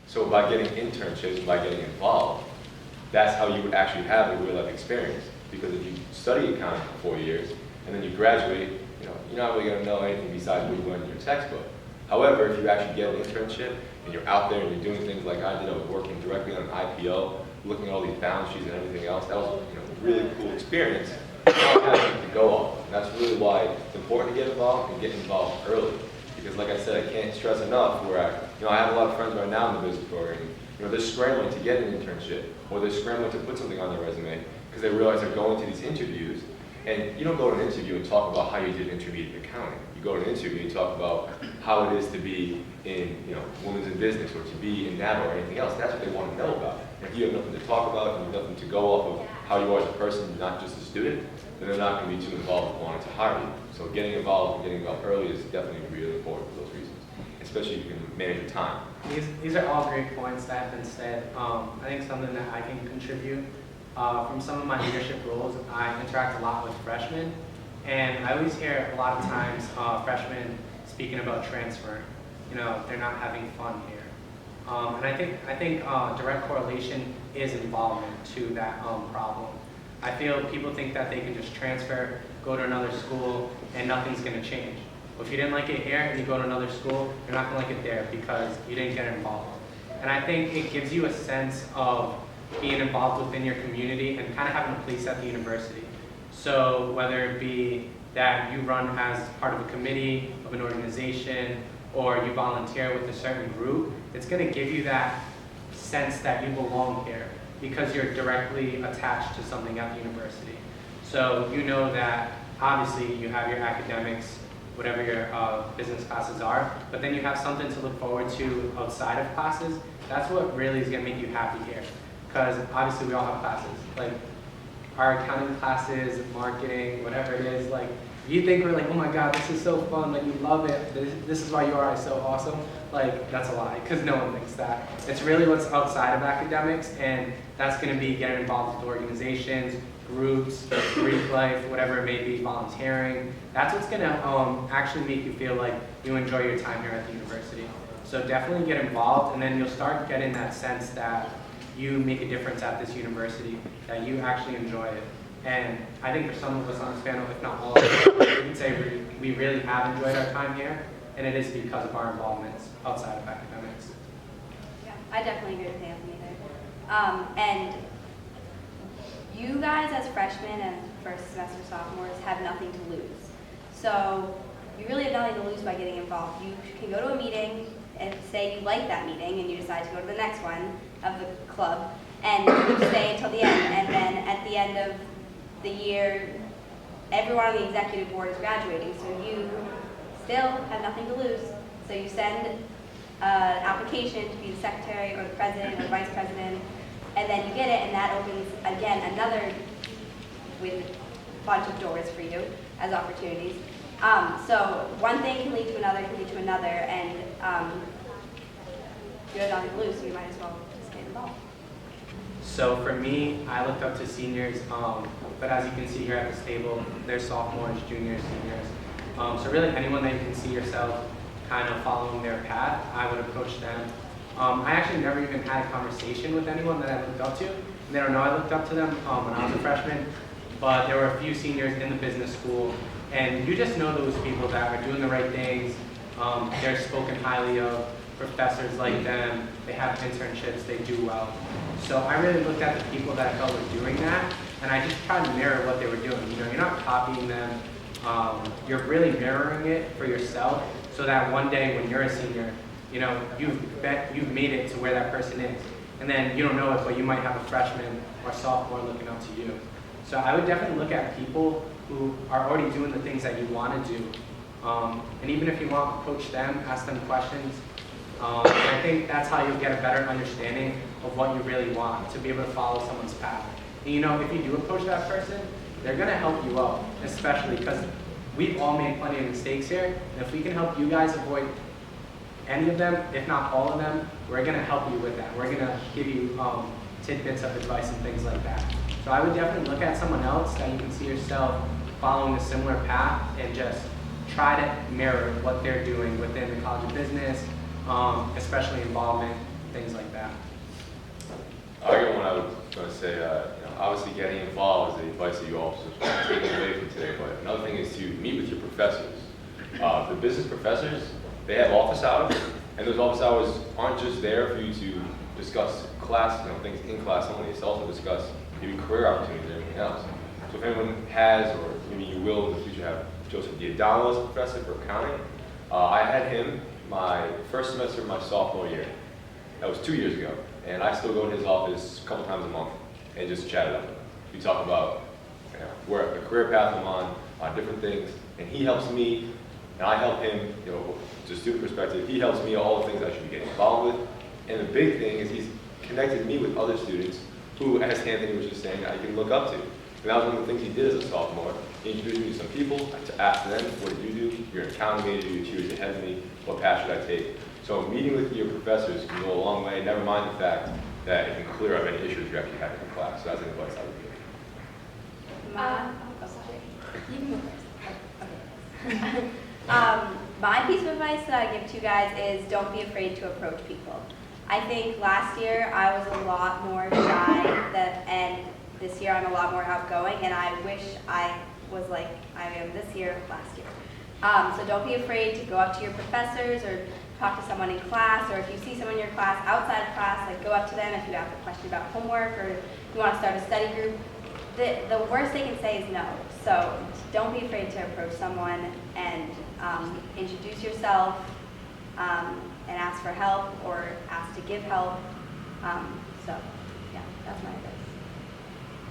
So by getting internships, by getting involved, that's how you would actually have a real life experience. Because if you study accounting for 4 years and then you graduate, you're not really going to know anything besides what you learned in your textbook. However, if you actually get an internship and you're out there and you're doing things like I did, I was working directly on an IPO, looking at all these balance sheets and everything else, that was a really cool experience. Now I have something to go off. And that's really why it's important to get involved and get involved early. Because like I said, I can't stress enough where I have a lot of friends right now in the business program. They're scrambling to get an internship or they're scrambling to put something on their resume because they realize they're going to these interviews. And you don't go to an interview and talk about how you did intermediate accounting. You go to an interview and talk about how it is to be in, women's in business or to be in NABA or anything else. That's what they want to know about. And if you have nothing to talk about, if you have nothing to go off of how you are as a person, not just a student, then they're not going to be too involved with wanting to hire you. So getting involved and getting involved early is definitely really important for those reasons, especially if you can manage your time. These are all great points that have been said. I think something that I can contribute. From some of my leadership roles, I interact a lot with freshmen, and I always hear a lot of times freshmen speaking about transferring. They're not having fun here, and I think direct correlation is involvement to that problem. I feel people think that they can just transfer, go to another school, and nothing's going to change. Well, if you didn't like it here and you go to another school, you're not going to like it there because you didn't get involved. And I think it gives you a sense of being involved within your community and kind of having a place at the university. So whether it be that you run as part of a committee of an organization or you volunteer with a certain group, it's going to give you that sense that you belong here because you're directly attached to something at the university. So you know that obviously you have your academics, whatever your business classes are, but then you have something to look forward to outside of classes. That's what really is going to make you happy here. Because obviously we all have classes, like our accounting classes, marketing, whatever it is. Like, if you think we're like, oh my God, this is so fun, like you love it, this is why URI is so awesome, like that's a lie, because no one thinks that. It's really what's outside of academics, and that's going to be getting involved with organizations, groups, Greek life, whatever it may be, volunteering. That's what's going to actually make you feel like you enjoy your time here at the university. So definitely get involved, and then you'll start getting that sense that you make a difference at this university, that you actually enjoy it. And I think for some of us on this panel, if not all of us, we can say we really have enjoyed our time here, and it is because of our involvements outside of academics. Yeah, I definitely agree with Anthony there. And you guys as freshmen and first semester sophomores have nothing to lose. So you really have nothing to lose by getting involved. You can go to a meeting and say you like that meeting and you decide to go to the next one of the club and you stay until the end. And then at the end of the year, everyone on the executive board is graduating, so you still have nothing to lose. So you send an application to be the secretary or the president or the vice president, and then you get it, and that opens, again, another with a bunch of doors for you as opportunities. So one thing can lead to another, and you have nothing to lose, so you might as well just get involved. So for me, I looked up to seniors, but as you can see here at this table, there's sophomores, juniors, seniors. So really anyone that you can see yourself kind of following their path, I would approach them. I actually never even had a conversation with anyone that I looked up to. They don't know I looked up to them when I was a freshman, but there were a few seniors in the business school, and you just know those people that are doing the right things. They're spoken highly of. Professors like them, they have internships, they do well. So I really looked at the people that I felt were doing that, and I just tried to mirror what they were doing. You're not copying them, you're really mirroring it for yourself, so that one day when you're a senior, you've made it to where that person is. And then you don't know it, but you might have a freshman or sophomore looking up to you. So I would definitely look at people who are already doing the things that you want to do. And even if you want to coach them, ask them questions. I think that's how you'll get a better understanding of what you really want, to be able to follow someone's path. And if you do approach that person, they're going to help you out, especially because we've all made plenty of mistakes here. And if we can help you guys avoid any of them, if not all of them, we're going to help you with that. We're going to give you tidbits of advice and things like that. So I would definitely look at someone else that you can see yourself following a similar path and just try to mirror what they're doing within the College of Business, especially involvement, things like that. I got one I was going to say, obviously getting involved is the advice that you also take away from today, but another thing is to meet with your professors. The business professors, they have office hours, and those office hours aren't just there for you to discuss class, things in class only, it's also discuss maybe career opportunities and everything else. So if anyone has, or maybe you will in the future have Joseph D'Adamo as a professor for accounting, I had him my first semester of my sophomore year. That was 2 years ago. And I still go to his office a couple times a month and just chat it up. We talk about where the career path I'm on different things, and he helps me, and I help him, to student perspective, he helps me all the things I should be getting involved with. And the big thing is he's connected me with other students who, as Anthony was just saying, I can look up to. And that was one of the things he did as a sophomore. He introduced me to some people to ask them, what did you do? You're an accounting major, you're 2 years ahead of me, what path should I take? So meeting with your professors can go a long way, never mind the fact that it can clear up any issues you're actually having in class. So that's an advice I would give. You can go first. Okay. My piece of advice that I give to you guys is don't be afraid to approach people. I think last year I was a lot more shy and this year I'm a lot more outgoing, and I wish I was like I am this year last year. So don't be afraid to go up to your professors or talk to someone in class, or if you see someone in your class outside of class, like go up to them if you have a question about homework or you want to start a study group. The worst they can say is no. So don't be afraid to approach someone and introduce yourself and ask for help or ask to give help. So yeah, that's my advice.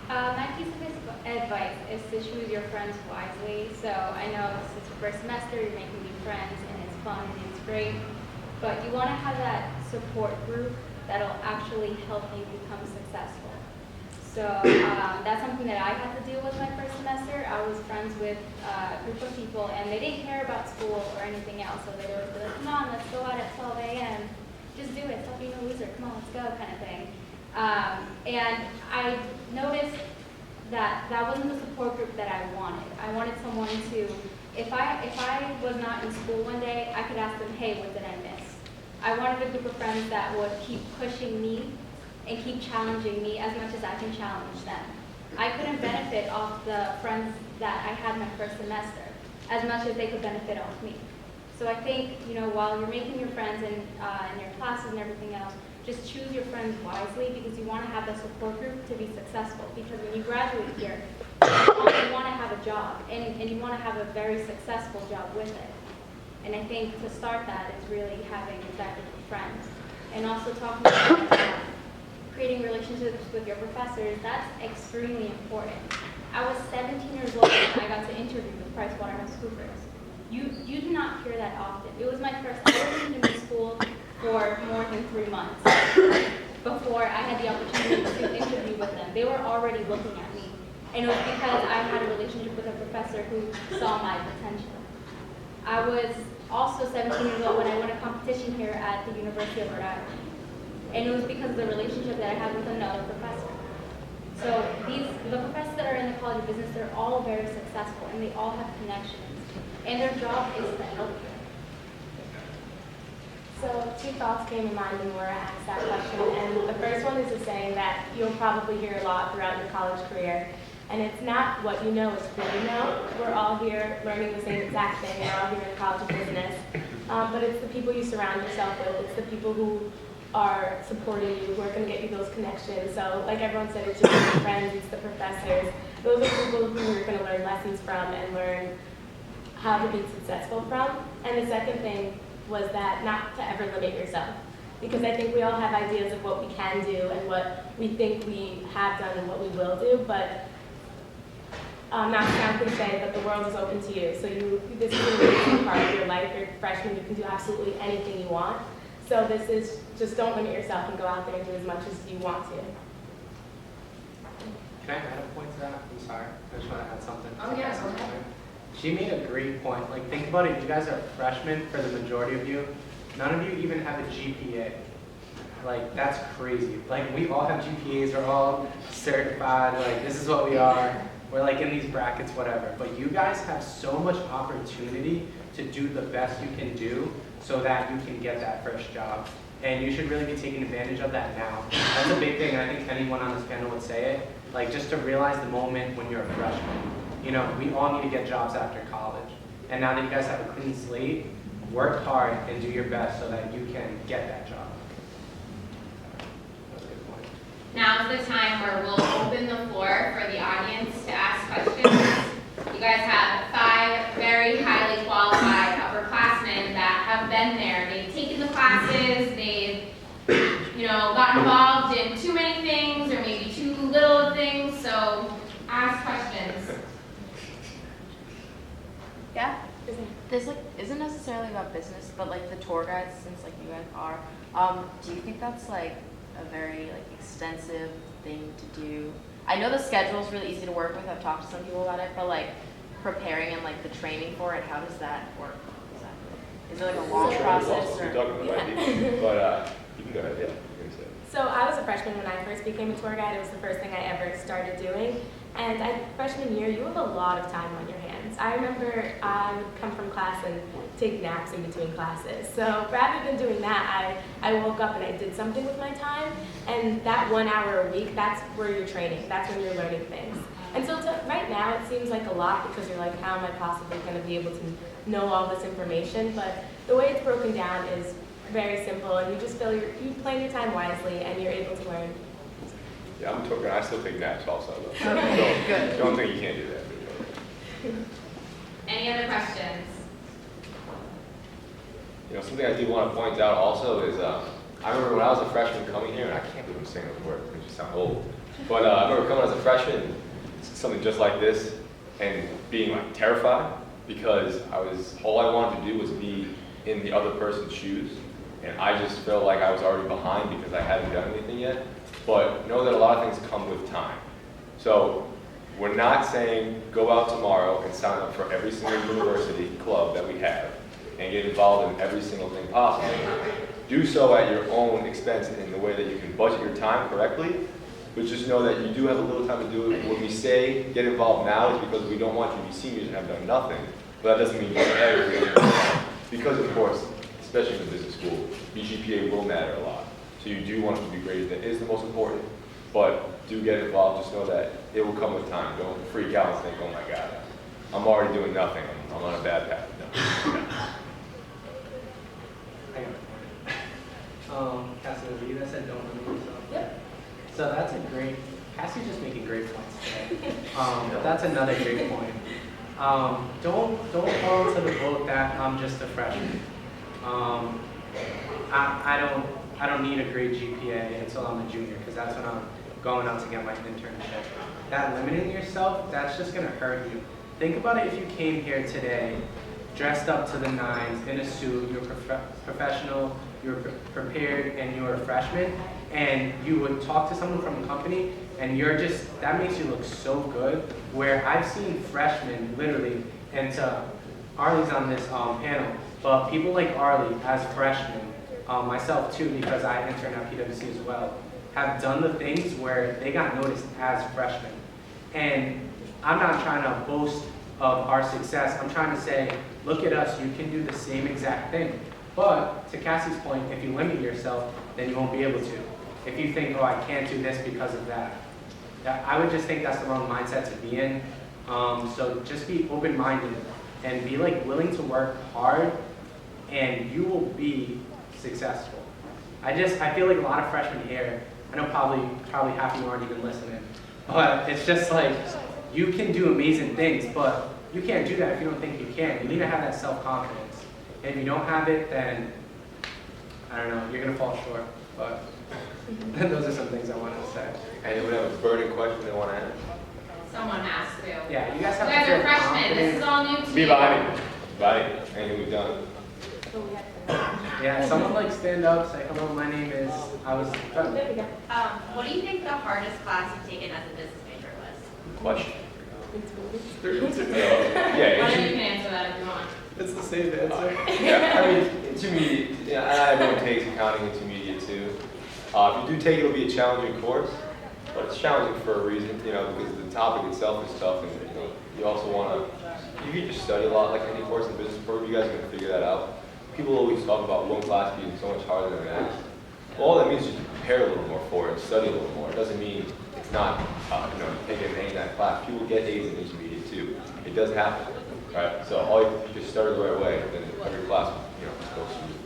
My piece of advice is to choose your friends wisely. So I know this is your first semester, you're making new friends, and it's fun and it's great, but you want to have that support group that'll actually help you become successful. So that's something that I had to deal with my first semester. I was friends with a group of people, and they didn't care about school or anything else, so they'd always be like, come on, let's go out at 12 a.m. Just do it, stop being a loser, come on, let's go, kind of thing. And I noticed that that wasn't the support group that I wanted. I wanted someone to, if I was not in school one day, I could ask them, hey, what did I miss? I wanted a group of friends that would keep pushing me and keep challenging me as much as I can challenge them. I couldn't benefit off the friends that I had my first semester as much as they could benefit off me. So I think, while you're making your friends in your classes and everything else, just choose your friends wisely because you want to have a support group to be successful. Because when you graduate here, you want to have a job, and you want to have a very successful job with it. And I think to start that is really having that group of friends. And also talking about creating relationships with your professors, that's extremely important. I was 17 years old when I got to interview with PricewaterhouseCoopers. You do not hear that often. It was my first, I wasn't in school for more than 3 months before I had the opportunity to interview with them. They were already looking at me. And it was because I had a relationship with a professor who saw my potential. I was also 17 years old when I won a competition here at the University of Rhode Island. And it was because of the relationship that I had with another professor. So the professors that are in the College of Business, they're all very successful and they all have connections. And their job is to help you. So 2 thoughts came to mind when Laura asked that question, and the first one is the saying that you'll probably hear a lot throughout your college career, and it's not what you know, it's who you know. We're all here learning the same exact thing, we're all here in the College of Business, but it's the people you surround yourself with, it's the people who are supporting you, who are going to get you those connections. So like everyone said, it's just your friends, it's the professors. Those are people who you're going to learn lessons from and learn how to be successful from. And the second thing was that not to ever limit yourself. Because I think we all have ideas of what we can do and what we think we have done and what we will do, but not to sound cliche, but the world is open to you. So this is a really part of your life. You're a freshman, you can do absolutely anything you want. So this is, just don't limit yourself and go out there and do as much as you want to. Can I add a point to that? I'm sorry. I just want to add something. Oh, yeah, go ahead. She made a great point. Like, think about it. You guys are freshmen for the majority of you. None of you even have a GPA. Like, that's crazy. Like, we all have GPAs. We're all certified. Like, this is what we are. We're like in these brackets, whatever. But you guys have so much opportunity to do the best you can do so that you can get that first job. And you should really be taking advantage of that now. That's a big thing, and I think anyone on this panel would say it. Like, just to realize the moment when you're a freshman. You know, we all need to get jobs after college. And now that you guys have a clean slate, work hard and do your best so that you can get that job. That's a good point. Now is the time where we'll open the floor for the audience to ask questions. You guys have 5 very highly qualified upperclassmen that have been there. They've taken the classes, they've, gotten involved in too many things or maybe too little of things, so ask questions. Yeah? This isn't necessarily about business, but like the tour guides, since like you guys are, do you think that's like a very like extensive thing to do? I know the schedule is really easy to work with. I've talked to some people about it, but like preparing and like the training for it, how does that work exactly? Is it like a long process? You're Or? talking about IT, but you can go ahead, yeah. You can say it. So I was a freshman when I first became a tour guide. It was the first thing I ever started doing. And freshman year, you have a lot of time on your hands. I remember I would come from class and take naps in between classes. So rather than doing that, I woke up and I did something with my time. And that 1 hour a week, that's where you're training. That's when you're learning things. And so right now, it seems like a lot because you're like, how am I possibly going to be able to know all this information? But the way it's broken down is very simple, and you just feel you plan your time wisely, and you're able to learn. Yeah, I'm talking, I still take naps also, though. Okay, good. Don't think you can't do that. Any other questions? Something I do want to point out also is, I remember when I was a freshman coming here, and I can't believe I'm saying those words, it just sound old. But I remember coming as a freshman, something just like this, and being like terrified, because all I wanted to do was be in the other person's shoes, and I just felt like I was already behind because I hadn't done anything yet. But know that a lot of things come with time. So we're not saying go out tomorrow and sign up for every single university club that we have and get involved in every single thing possible. Do so at your own expense in the way that you can budget your time correctly, but just know that you do have a little time to do it. When we say get involved now, it's because we don't want you to be seniors and have done nothing. But that doesn't mean you ever get involved. Because of course, especially in the business school, your GPA will matter a lot. So you do want it to be graded. That is the most important. But do get involved. Just know that it will come with time. Don't freak out and think, oh my God, I'm already doing nothing. I'm on a bad path. No. I got a point. Cassie, you guys said don't limit yourself. Yep. So that's a great, Cassie's just making great points today. But that's another great point. Don't fall into the boat that I'm just a freshman. I don't need a great GPA until I'm a junior, because that's when I'm going out to get my internship. That limiting yourself, that's just gonna hurt you. Think about it if you came here today, dressed up to the nines, in a suit, you're professional, you're prepared, and you're a freshman, and you would talk to someone from a company, and that makes you look so good, where I've seen freshmen, literally, and Arlie's on this panel, but people like Arlie, as freshmen, myself too, because I interned at PwC as well, have done the things where they got noticed as freshmen. And I'm not trying to boast of our success. I'm trying to say, look at us, you can do the same exact thing. But to Cassie's point, if you limit yourself, then you won't be able to. If you think, oh, I can't do this because of that. I would just think that's the wrong mindset to be in. So just be open-minded and be willing to work hard, and you will be successful. I feel like a lot of freshmen here, I know probably half of you aren't even listening, but it's just like, you can do amazing things, but you can't do that if you don't think you can. You need to have that self-confidence. And if you don't have it, then, I don't know, you're gonna fall short, but those are some things I wanted to say. Anyone have a burning question they want to ask? Someone has to. Yeah, you guys You have to guys feel are freshmen. This confident. is all new to Be you. behind me. Behind me. Anything we've done. So we have to. Yeah, someone stand up, say, hello, my name is, There we go. What do you think the hardest class you've taken as a business major was? Question. It's moving. Yeah, I know you can answer that if you want. It's the same answer. Yeah, I mean, intermediate, yeah, everyone takes accounting intermediate too. If you do take it, it'll be a challenging course, but it's challenging for a reason, because the topic itself is tough, and you also want to, you can just study a lot like any course in business program, you guys are going to figure that out. People always talk about one class being so much harder than the next. All that means is you prepare a little more for it, study a little more. It doesn't mean it's not, you know, you take an A in that class. People get A's in intermediate too. It does happen, right? So all you just start it the right way, then every class, you know, goes smoothly.